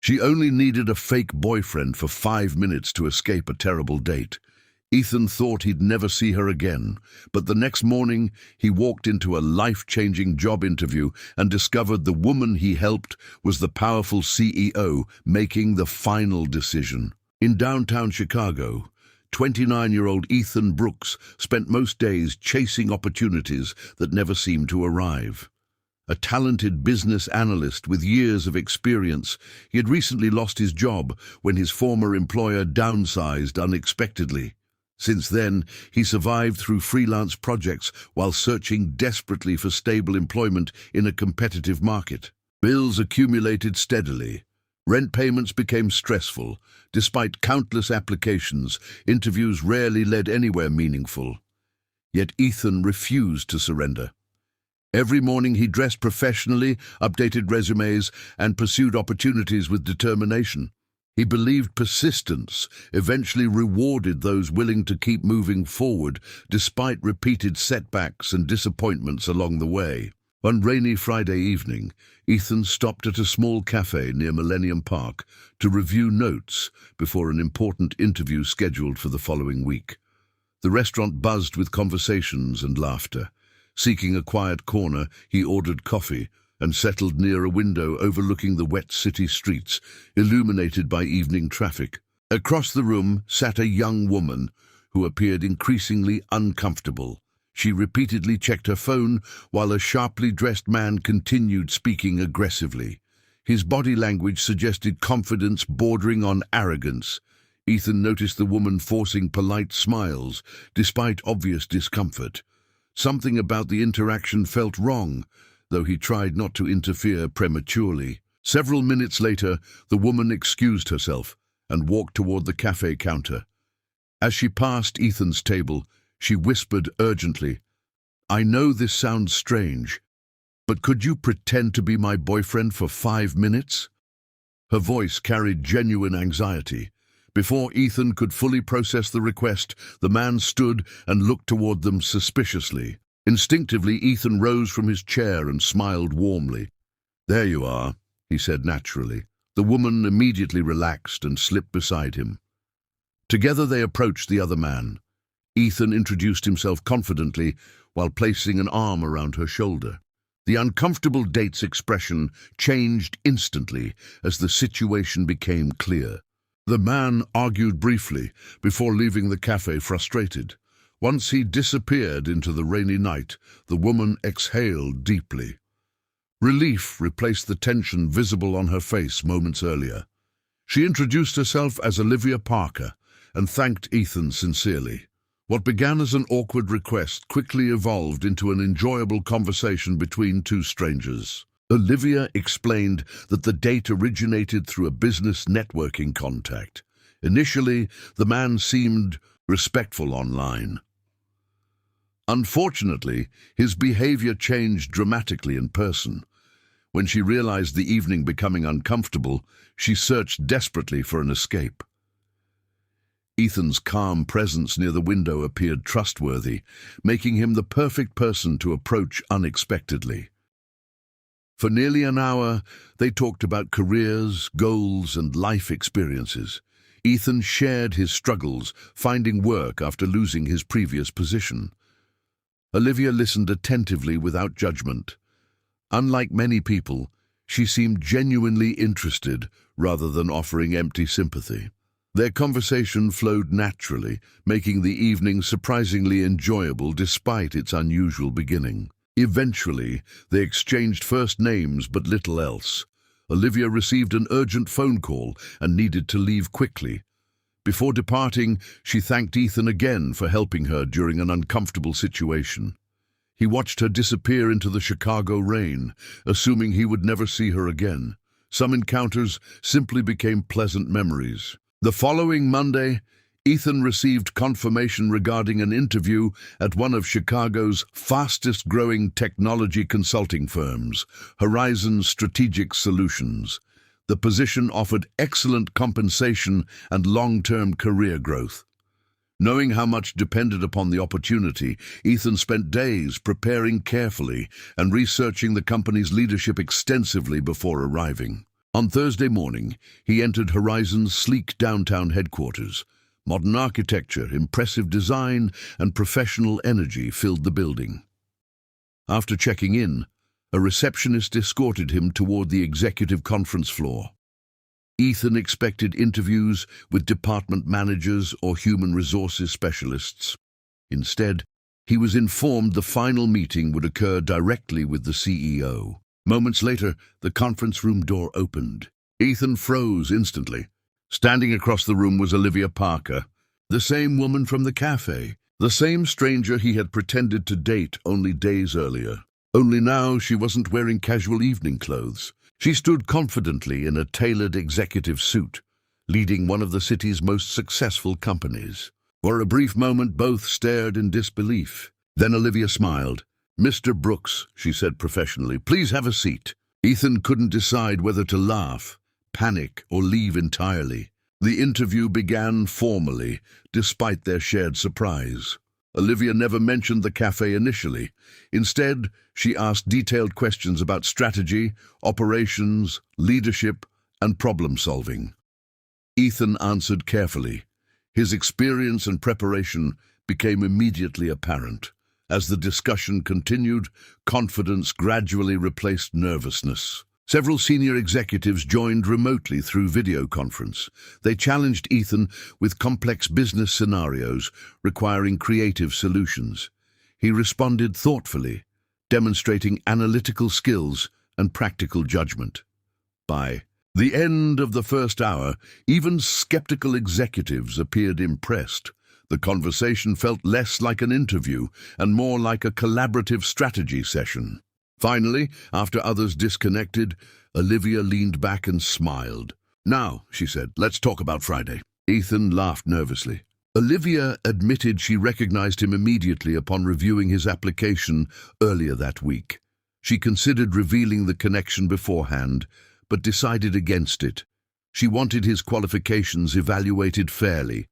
She only needed a fake boyfriend for 5 minutes to escape a terrible date. Ethan thought he'd never see her again, but the next morning he walked into a life-changing job interview and discovered the woman he helped was the powerful CEO making the final decision. In downtown Chicago, 29-year-old Ethan Brooks spent most days chasing opportunities that never seemed to arrive. A talented business analyst with years of experience, he had recently lost his job when his former employer downsized unexpectedly. Since then, he survived through freelance projects while searching desperately for stable employment in a competitive market. Bills accumulated steadily. Rent payments became stressful. Despite countless applications, interviews rarely led anywhere meaningful. Yet Ethan refused to surrender. Every morning he dressed professionally, updated resumes, and pursued opportunities with determination. He believed persistence eventually rewarded those willing to keep moving forward despite repeated setbacks and disappointments along the way. One rainy Friday evening, Ethan stopped at a small cafe near Millennium Park to review notes before an important interview scheduled for the following week. The restaurant buzzed with conversations and laughter. Seeking a quiet corner, he ordered coffee and settled near a window overlooking the wet city streets, illuminated by evening traffic. Across the room sat a young woman who appeared increasingly uncomfortable. She repeatedly checked her phone while a sharply dressed man continued speaking aggressively. His body language suggested confidence bordering on arrogance. Ethan noticed the woman forcing polite smiles, despite obvious discomfort. Something about the interaction felt wrong, though he tried not to interfere prematurely. Several minutes later, the woman excused herself and walked toward the cafe counter. As she passed Ethan's table, she whispered urgently, "I know this sounds strange, but could you pretend to be my boyfriend for 5 minutes?" Her voice carried genuine anxiety. Before Ethan could fully process the request, the man stood and looked toward them suspiciously. Instinctively, Ethan rose from his chair and smiled warmly. "There you are," he said naturally. The woman immediately relaxed and slipped beside him. Together they approached the other man. Ethan introduced himself confidently while placing an arm around her shoulder. The uncomfortable date's expression changed instantly as the situation became clear. The man argued briefly before leaving the cafe frustrated. Once he disappeared into the rainy night, the woman exhaled deeply. Relief replaced the tension visible on her face moments earlier. She introduced herself as Olivia Parker and thanked Ethan sincerely. What began as an awkward request quickly evolved into an enjoyable conversation between two strangers. Olivia explained that the date originated through a business networking contact. Initially, the man seemed respectful online. Unfortunately, his behavior changed dramatically in person. When she realized the evening becoming uncomfortable, she searched desperately for an escape. Ethan's calm presence near the window appeared trustworthy, making him the perfect person to approach unexpectedly. For nearly an hour, they talked about careers, goals, and life experiences. Ethan shared his struggles finding work after losing his previous position. Olivia listened attentively without judgment. Unlike many people, she seemed genuinely interested rather than offering empty sympathy. Their conversation flowed naturally, making the evening surprisingly enjoyable despite its unusual beginning. Eventually, they exchanged first names but little else. Olivia received an urgent phone call and needed to leave quickly. Before departing, she thanked Ethan again for helping her during an uncomfortable situation. He watched her disappear into the Chicago rain, assuming he would never see her again. Some encounters simply became pleasant memories. The following Monday, Ethan received confirmation regarding an interview at one of Chicago's fastest-growing technology consulting firms, Horizon Strategic Solutions. The position offered excellent compensation and long-term career growth. Knowing how much depended upon the opportunity, Ethan spent days preparing carefully and researching the company's leadership extensively before arriving. On Thursday morning, he entered Horizon's sleek downtown headquarters. Modern architecture, impressive design, and professional energy filled the building. After checking in, a receptionist escorted him toward the executive conference floor. Ethan expected interviews with department managers or human resources specialists. Instead, he was informed the final meeting would occur directly with the CEO. Moments later, the conference room door opened. Ethan froze instantly. Standing across the room was Olivia Parker, the same woman from the cafe, the same stranger he had pretended to date only days earlier. Only now she wasn't wearing casual evening clothes. She stood confidently in a tailored executive suit, leading one of the city's most successful companies. For a brief moment, both stared in disbelief. Then Olivia smiled. "Mr. Brooks," she said professionally, "please have a seat." Ethan couldn't decide whether to laugh, panic, or leave entirely. The interview began formally, despite their shared surprise. Olivia never mentioned the cafe initially. Instead, she asked detailed questions about strategy, operations, leadership, and problem-solving. Ethan answered carefully. His experience and preparation became immediately apparent. As the discussion continued, confidence gradually replaced nervousness. Several senior executives joined remotely through video conference. They challenged Ethan with complex business scenarios requiring creative solutions. He responded thoughtfully, demonstrating analytical skills and practical judgment. By the end of the first hour, even skeptical executives appeared impressed. The conversation felt less like an interview and more like a collaborative strategy session. Finally, after others disconnected, Olivia leaned back and smiled. "Now," she said, "let's talk about Friday." Ethan laughed nervously. Olivia admitted she recognized him immediately upon reviewing his application earlier that week. She considered revealing the connection beforehand, but decided against it. She wanted his qualifications evaluated fairly.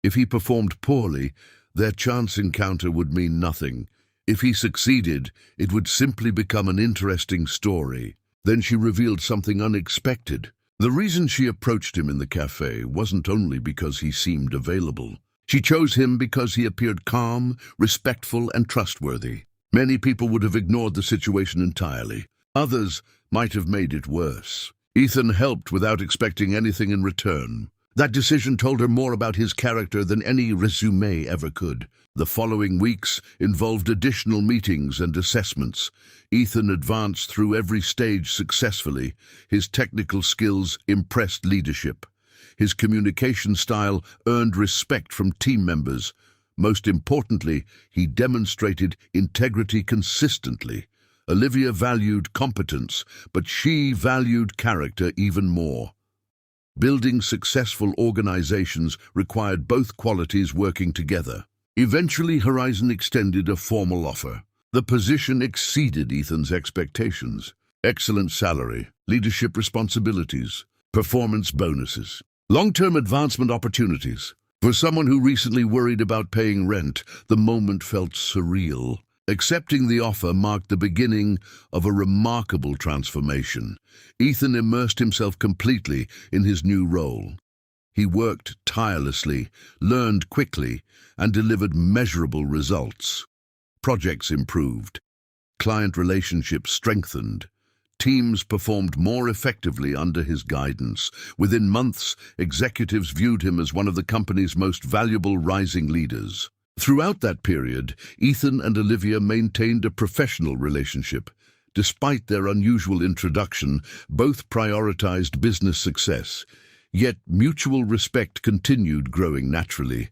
If he performed poorly, their chance encounter would mean nothing. If he succeeded, it would simply become an interesting story. Then she revealed something unexpected. The reason she approached him in the cafe wasn't only because he seemed available. She chose him because he appeared calm, respectful, and trustworthy. Many people would have ignored the situation entirely. Others might have made it worse. Ethan helped without expecting anything in return. That decision told her more about his character than any resume ever could. The following weeks involved additional meetings and assessments. Ethan advanced through every stage successfully. His technical skills impressed leadership. His communication style earned respect from team members. Most importantly, he demonstrated integrity consistently. Olivia valued competence, but she valued character even more. Building successful organizations required both qualities working together. Eventually, Horizon extended a formal offer. The position exceeded Ethan's expectations. Excellent salary, leadership responsibilities, performance bonuses, long-term advancement opportunities. For someone who recently worried about paying rent, the moment felt surreal. Accepting the offer marked the beginning of a remarkable transformation. Ethan immersed himself completely in his new role. He worked tirelessly, learned quickly, and delivered measurable results. Projects improved. Client relationships strengthened. Teams performed more effectively under his guidance. Within months, executives viewed him as one of the company's most valuable rising leaders. Throughout that period, Ethan and Olivia maintained a professional relationship. Despite their unusual introduction, both prioritized business success. Yet mutual respect continued growing naturally.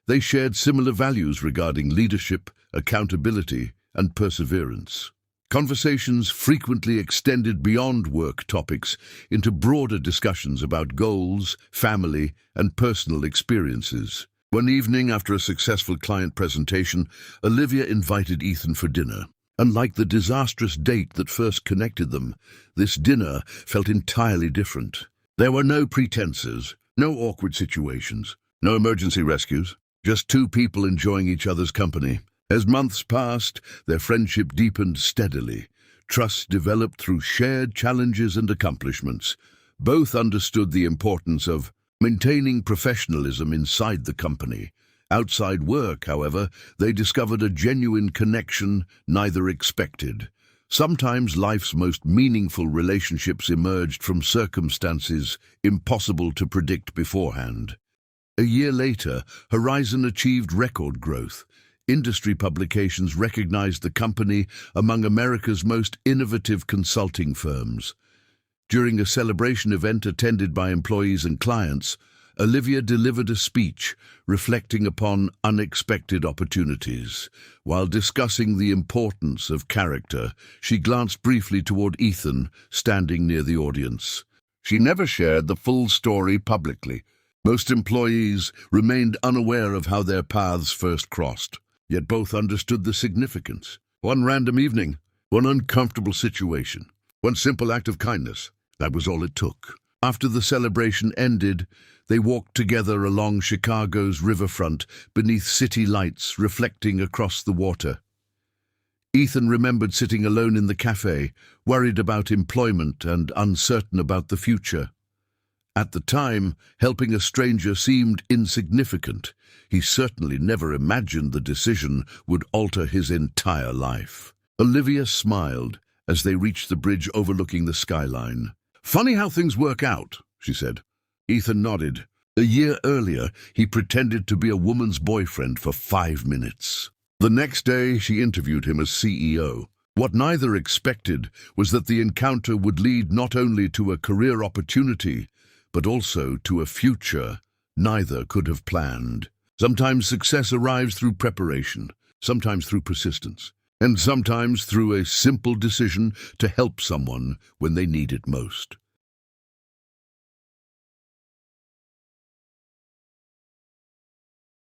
They shared similar values regarding leadership, accountability, and perseverance. Conversations frequently extended beyond work topics into broader discussions about goals, family, and personal experiences. One evening, after a successful client presentation, Olivia invited Ethan for dinner. Unlike the disastrous date that first connected them, this dinner felt entirely different. There were no pretenses, no awkward situations, no emergency rescues, just two people enjoying each other's company. As months passed, their friendship deepened steadily. Trust developed through shared challenges and accomplishments. Both understood the importance of maintaining professionalism inside the company. Outside work, however, they discovered a genuine connection neither expected. Sometimes life's most meaningful relationships emerged from circumstances impossible to predict beforehand. A year later, Horizon achieved record growth. Industry publications recognized the company among America's most innovative consulting firms. During a celebration event attended by employees and clients, Olivia delivered a speech reflecting upon unexpected opportunities. While discussing the importance of character, she glanced briefly toward Ethan, standing near the audience. She never shared the full story publicly. Most employees remained unaware of how their paths first crossed, yet both understood the significance. One random evening, one uncomfortable situation, one simple act of kindness. That was all it took. After the celebration ended, they walked together along Chicago's riverfront beneath city lights reflecting across the water. Ethan remembered sitting alone in the cafe, worried about employment and uncertain about the future. At the time, helping a stranger seemed insignificant. He certainly never imagined the decision would alter his entire life. Olivia smiled as they reached the bridge overlooking the skyline. "Funny how things work out," she said. Ethan nodded. A year earlier, he pretended to be a woman's boyfriend for 5 minutes. The next day, she interviewed him as CEO. What neither expected was that the encounter would lead not only to a career opportunity, but also to a future neither could have planned. Sometimes success arrives through preparation, sometimes through persistence, and sometimes through a simple decision to help someone when they need it most.